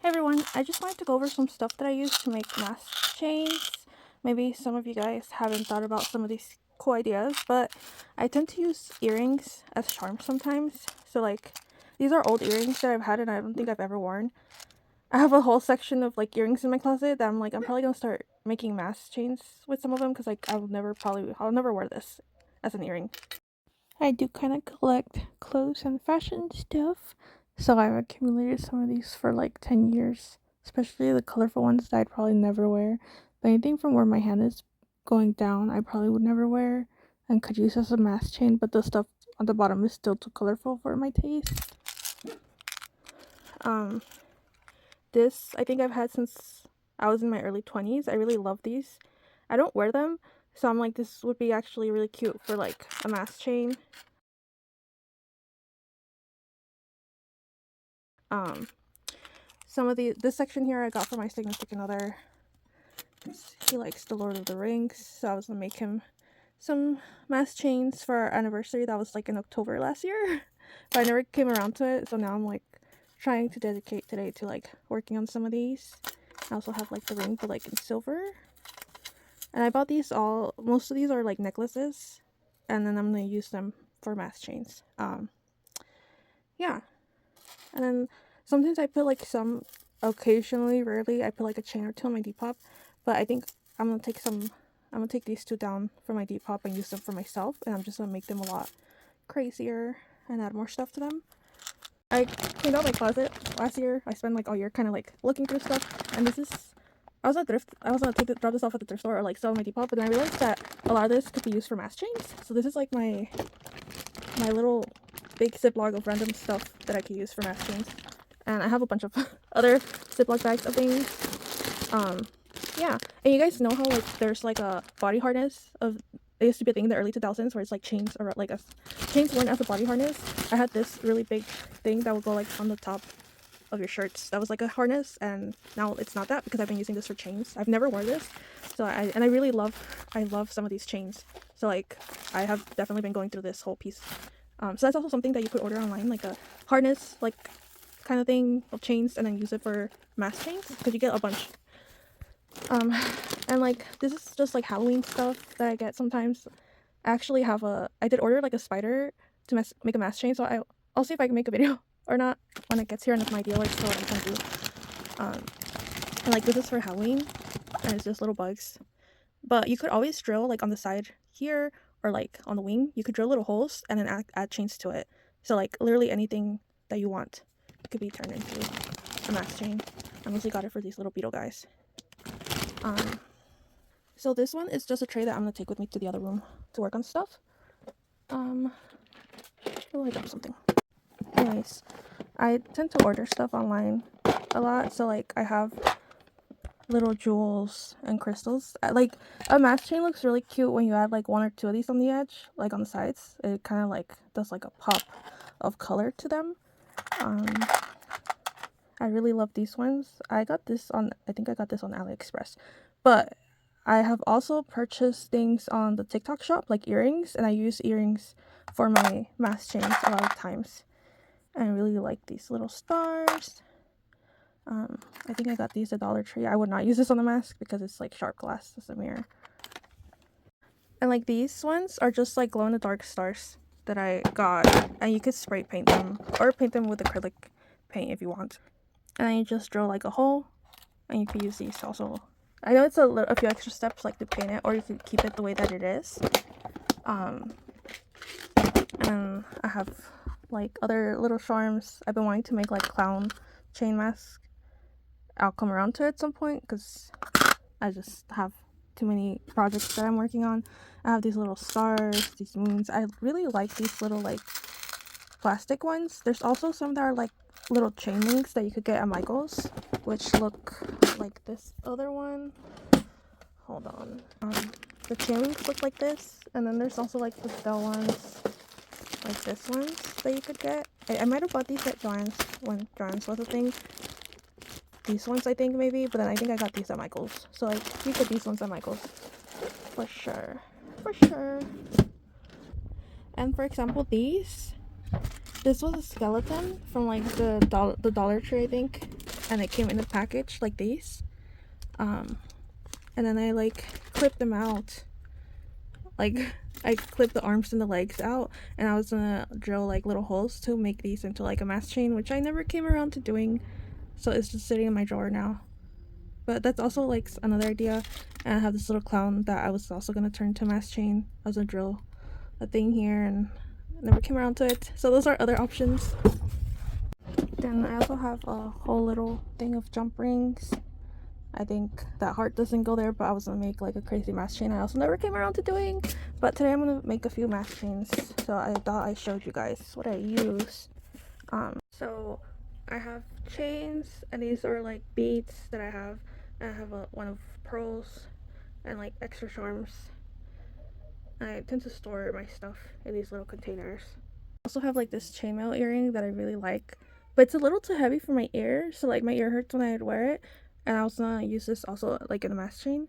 Hey everyone, I just wanted to go over some stuff that I use to make mask chains. Maybe some of you guys haven't thought about some of these cool ideas, but I tend to use earrings as charms sometimes. So like, these are old earrings that I've had and I don't think I've ever worn. I have a whole section of like earrings in my closet that I'm probably gonna start making mask chains with some of them because like I'll never wear this as an earring. I do kind of collect clothes and fashion stuff, so I've accumulated some of these for like 10 years, especially the colorful ones that I'd probably never wear. But anything from where my hand is going down, I probably would never wear and could use as a mask chain, but the stuff on the bottom is still too colorful for my taste. Um, this I think I've had since I was in my early 20s. I really love these. I don't wear them, so I'm like, this would be actually really cute for like a mask chain. Some of this section here I got for my significant other. He likes the Lord of the Rings, so I was gonna make him some mask chains for our anniversary. That was like in October last year, but I never came around to it, so now I'm like trying to dedicate today to like working on some of these. I also have like the ring, but like in silver. And I bought these most of these are like necklaces, and then I'm gonna use them for mask chains. Yeah. And then sometimes I put like occasionally, rarely, I put like a chain or two on my Depop. But I think I'm gonna take these two down for my Depop and use them for myself. And I'm just gonna make them a lot crazier and add more stuff to them. I cleaned out my closet last year. I spent like all year kind of like looking through stuff. And I was at thrift. I was gonna drop this off at the thrift store or like sell on my Depop. But then I realized that a lot of this could be used for mask chains. So this is like my little big Ziploc of random stuff that I could use for mask chains. And I have a bunch of other Ziploc bags of things. Yeah. And you guys know how like there's like a body harness of, it used to be a thing in the early 2000s where it's like chains or like chains worn as a body harness. I had this really big thing that would go like on the top of your shirts. That was like a harness, and now it's not that because I've been using this for chains. I've never worn this, so I love some of these chains. So like I have definitely been going through this whole piece. So that's also something that you could order online, like a harness like kind of thing of chains, and then use it for mask chains because you get a bunch. And like this is just like Halloween stuff that I get sometimes. I did order like a spider to make a mask chain, so I'll see if I can make a video or not when it gets here, and if my idea works for what I'm trying to do. And like this is for Halloween, and it's just little bugs. But you could always drill like on the side here or like on the wing. You could drill little holes and then add chains to it. So like literally anything that you want could be turned into a mask chain. I mostly got it for these little beetle guys. So this one is just a tray that I'm gonna take with me to the other room to work on stuff. Oh, I dropped something. Anyways, I tend to order stuff online a lot, so like I have little jewels and crystals. Like a mask chain looks really cute when you add like one or two of these on the edge, like on the sides. It kind of like does like a pop of color to them. I really love these ones. I think I got this on AliExpress, but I have also purchased things on the TikTok shop, like earrings, and I use earrings for my mask chains a lot of times. And I really like these little stars. I think I got these at Dollar Tree. I would not use this on the mask because it's like sharp glass as a mirror. And like these ones are just like glow in the dark stars that I got, and you could spray paint them or paint them with acrylic paint if you want. And then you just drill like a hole, and you could use these also. I know it's a few extra steps like to paint it, or you could keep it the way that it is. And I have like other little charms. I've been wanting to make like clown chain mask. I'll come around to it at some point because I just have too many projects that I'm working on. I have these little stars, these moons. I really like these little like plastic ones. There's also some that are like little chain links that you could get at Michael's, which look like this other one. Hold on. The chain links look like this, and then there's also like the Stell ones, like this ones that you could get. I might have bought these at Joann's when Joann's was a thing. These ones I think maybe, but then I think I got these at Michael's. So like you get these ones at Michael's for sure, for sure. And for example, this was a skeleton from like the Dollar Tree, I think. and it came in a package like these. And then I like clipped them out. Like I clipped the arms and the legs out, and I was gonna drill like little holes to make these into like a mask chain, which I never came around to doing, so it's just sitting in my drawer now. But that's also like another idea. And I have this little clown that I was also gonna turn to mask chain. I was gonna drill a thing here and never came around to it. So those are other options. Then I also have a whole little thing of jump rings. I think that heart doesn't go there, but I was gonna make like a crazy mask chain I also never came around to doing. But today I'm gonna make a few mask chains, so I thought I showed you guys what I use. So I have chains, and these are like beads that I have. And I have one of pearls and like extra charms. I tend to store my stuff in these little containers. I also have like this chainmail earring that I really like, but it's a little too heavy for my ear, so like my ear hurts when I wear it. And I was gonna use this also like in a mask chain,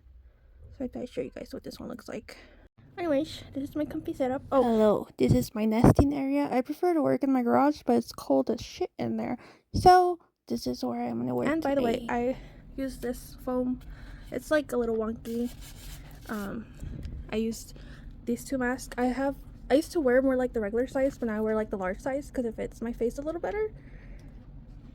so I thought I'd show you guys what this one looks like. Anyways, this is my comfy setup. Oh, hello, this is my nesting area. I prefer to work in my garage, but it's cold as shit in there, so this is where I'm gonna work. And by the way, I use this foam. It's like a little wonky. I used these two masks. I used to wear more like the regular size, but now I wear like the large size because it fits my face a little better.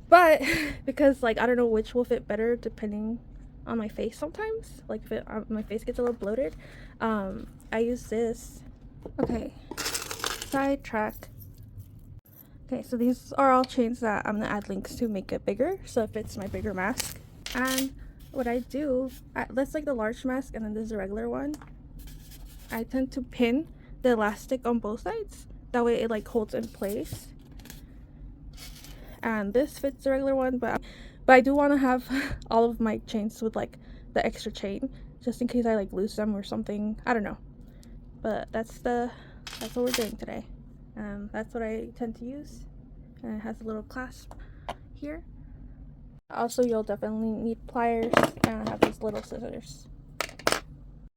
But because like I don't know which will fit better depending on my face sometimes. Like if my face gets a little bloated, I use this. Okay, sidetrack. Okay, so these are all chains that I'm gonna add links to make it bigger, so it fits my bigger mask. And what I do, that's like the large mask, and then there's the regular one. I tend to pin the elastic on both sides. That way it like holds in place. And this fits the regular one, but I do want to have all of my chains with like the extra chain, just in case I like lose them or something. I don't know. But that's what we're doing today. That's what I tend to use. And it has a little clasp here. Also, you'll definitely need pliers, and I have these little scissors.